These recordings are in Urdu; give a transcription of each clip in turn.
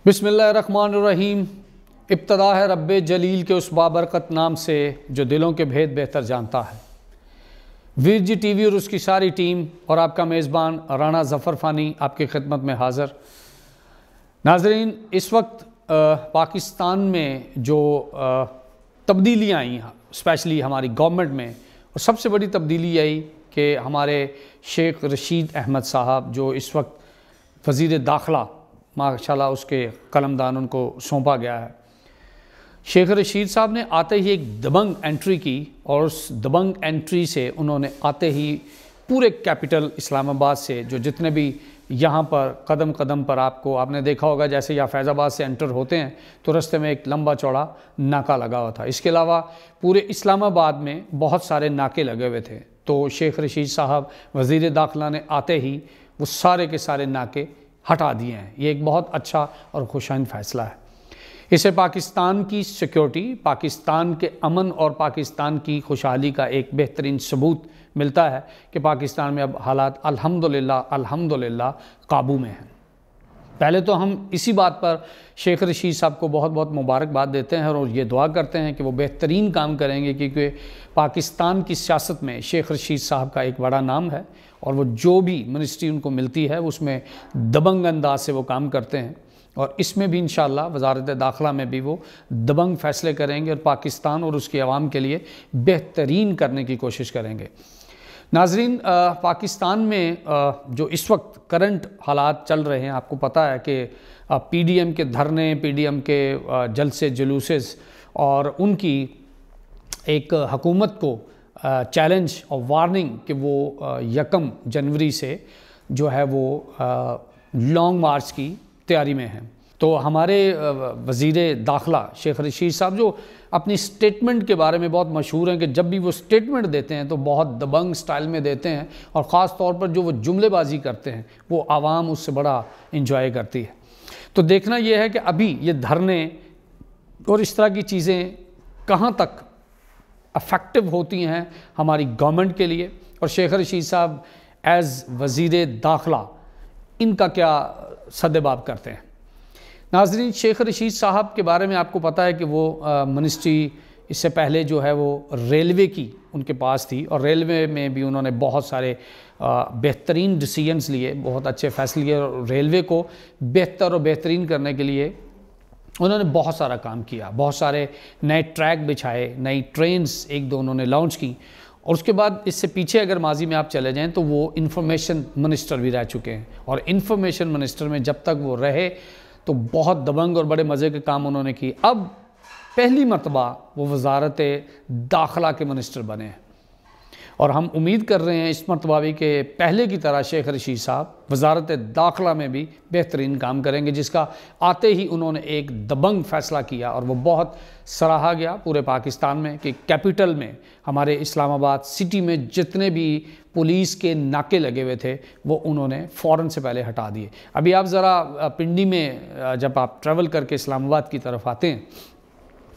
بسم اللہ الرحمن الرحیم۔ ابتدا ہے رب جلیل کے اس بابرکت نام سے جو دلوں کے بھید بہتر جانتا ہے۔ ویر جی ٹی وی اور اس کی ساری ٹیم اور آپ کا میزبان رانا ظفر فانی آپ کی خدمت میں حاضر۔ ناظرین، اس وقت پاکستان میں جو تبدیلیاں آئی ہیں اسپیشلی ہماری گورنمنٹ میں، اور سب سے بڑی تبدیلی آئی کہ ہمارے شیخ رشید احمد صاحب جو اس وقت وزیر داخلہ ماشاءاللہ اس کے قلمدان ان کو سونپا گیا ہے، شیخ رشید صاحب نے آتے ہی ایک دبنگ انٹری کی، اور اس دبنگ انٹری سے انہوں نے آتے ہی پورے کیپٹل اسلام آباد سے جو جتنے بھی یہاں پر قدم قدم پر آپ نے دیکھا ہوگا، جیسے یا فیض آباد سے انٹر ہوتے ہیں تو رستے میں ایک لمبا چوڑا ناکہ لگا ہوا تھا۔ اس کے علاوہ پورے اسلام آباد میں بہت سارے ناکے لگے ہوئے تھے، تو شیخ رشید صاحب وزیر داخلہ نے آتے ہی وہ سارے کے سارے ناکے ہٹا دیے ہیں۔ یہ ایک بہت اچھا اور خوشائن فیصلہ ہے۔ اسے پاکستان کی سیکیورٹی، پاکستان کے امن اور پاکستان کی خوشحالی کا ایک بہترین ثبوت ملتا ہے کہ پاکستان میں اب حالات الحمدللہ قابو میں ہیں۔ پہلے تو ہم اسی بات پر شیخ رشید صاحب کو بہت بہت مبارکباد دیتے ہیں اور یہ دعا کرتے ہیں کہ وہ بہترین کام کریں گے، کیونکہ پاکستان کی سیاست میں شیخ رشید صاحب کا ایک بڑا نام ہے، اور وہ جو بھی منسٹری ان کو ملتی ہے اس میں دبنگ انداز سے وہ کام کرتے ہیں، اور اس میں بھی انشاءاللہ وزارت داخلہ میں بھی وہ دبنگ فیصلے کریں گے اور پاکستان اور اس کی عوام کے لیے بہترین کرنے کی کوشش کریں گے۔ ناظرین، پاکستان میں جو اس وقت کرنٹ حالات چل رہے ہیں، آپ کو پتہ ہے کہ پی ڈی ایم کے دھرنے، پی ڈی ایم کے جلسے جلوسز، اور ان کی ایک حکومت کو چیلنج اور وارننگ کہ وہ 1 جنوری سے جو ہے وہ لانگ مارچ کی تیاری میں ہیں۔ تو ہمارے وزیر داخلہ شیخ رشید صاحب جو اپنی سٹیٹمنٹ کے بارے میں بہت مشہور ہیں کہ جب بھی وہ سٹیٹمنٹ دیتے ہیں تو بہت دبنگ سٹائل میں دیتے ہیں، اور خاص طور پر جو وہ جملے بازی کرتے ہیں وہ عوام اس سے بڑا انجوائے کرتی ہے۔ تو دیکھنا یہ ہے کہ ابھی یہ دھرنے اور اس طرح کی چیزیں کہاں تک افیکٹو ہوتی ہیں ہماری گورنمنٹ کے لیے، اور شیخ رشید صاحب ایز وزیر داخلہ ان کا کیا سدباب کرتے ہیں۔ ناظرین، شیخ رشید صاحب کے بارے میں آپ کو پتہ ہے کہ وہ منسٹری اس سے پہلے جو ہے وہ ریلوے کی ان کے پاس تھی، اور ریلوے میں بھی انہوں نے بہت سارے بہترین ڈیسیجنز لیے، بہت اچھے فیصلے لیے، اور ریلوے کو بہتر اور بہترین کرنے کے لیے انہوں نے بہت سارا کام کیا، بہت سارے نئے ٹریک بچھائے، نئی ٹرینز 1-2 انہوں نے لانچ کی، اور اس کے بعد اس سے پیچھے اگر ماضی میں آپ چلے جائیں تو وہ انفارمیشن منسٹر بھی رہ چکے ہیں، اور انفارمیشن منسٹر میں جب تک وہ رہے تو بہت دبنگ اور بڑے مزے کے کام انہوں نے کی۔ اب پہلی مرتبہ وہ وزارت داخلہ کے منسٹر بنے ہیں، اور ہم امید کر رہے ہیں اس مرتبہ بھی کہ پہلے کی طرح شیخ رشید صاحب وزارت داخلہ میں بھی بہترین کام کریں گے، جس کا آتے ہی انہوں نے ایک دبنگ فیصلہ کیا، اور وہ بہت سراہا گیا پورے پاکستان میں کہ کیپٹل میں ہمارے اسلام آباد سٹی میں جتنے بھی پولیس کے ناکے لگے ہوئے تھے وہ انہوں نے فوراً سے پہلے ہٹا دیے۔ ابھی آپ ذرا پنڈی میں جب آپ ٹریول کر کے اسلام آباد کی طرف آتے ہیں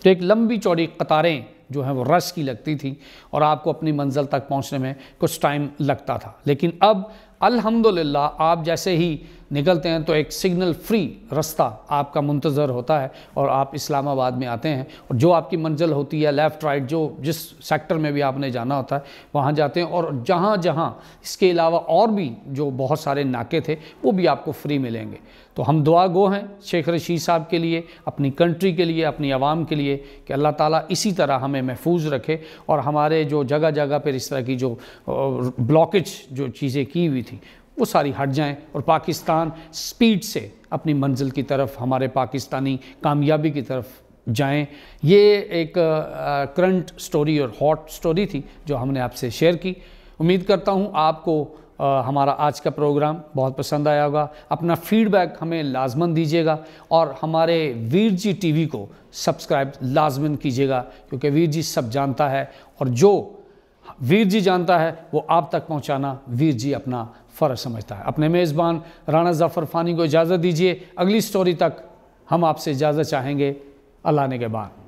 تو ایک لمبی چوڑی قطاریں جو ہیں وہ رش کی لگتی تھی، اور آپ کو اپنی منزل تک پہنچنے میں کچھ ٹائم لگتا تھا، لیکن اب الحمدللہ آپ جیسے ہی نکلتے ہیں تو ایک سگنل فری رستہ آپ کا منتظر ہوتا ہے، اور آپ اسلام آباد میں آتے ہیں، اور جو آپ کی منزل ہوتی ہے لیفٹ رائٹ، جو جس سیکٹر میں بھی آپ نے جانا ہوتا ہے وہاں جاتے ہیں، اور جہاں جہاں اس کے علاوہ اور بھی جو بہت سارے ناکے تھے وہ بھی آپ کو فری ملیں گے۔ تو ہم دعا گو ہیں شیخ رشید صاحب کے لیے، اپنی کنٹری کے لیے، اپنی عوام کے لیے، کہ اللہ تعالیٰ اسی طرح ہمیں محفوظ رکھے، اور ہمارے جو جگہ جگہ پر اس طرح کی جو بلاکیج جو چیزیں کی ہوئی تھی وہ ساری ہٹ جائیں، اور پاکستان سپیڈ سے اپنی منزل کی طرف، ہمارے پاکستانی کامیابی کی طرف جائیں۔ یہ ایک کرنٹ سٹوری اور ہاٹ سٹوری تھی جو ہم نے آپ سے شیئر کی۔ امید کرتا ہوں آپ کو ہمارا آج کا پروگرام بہت پسند آیا ہوگا۔ اپنا فیڈ بیک ہمیں لازماً دیجیے گا، اور ہمارے ویر جی ٹی وی کو سبسکرائب لازماً کیجیے گا، کیونکہ ویر جی سب جانتا ہے، اور جو ویر جی جانتا ہے وہ آپ تک پہنچانا ویر جی اپنا فرض سمجھتا ہے۔ اپنے میزبان رانا ظفر فانی کو اجازت دیجیے۔ اگلی سٹوری تک ہم آپ سے اجازت چاہیں گے۔ اللہ نگہبان۔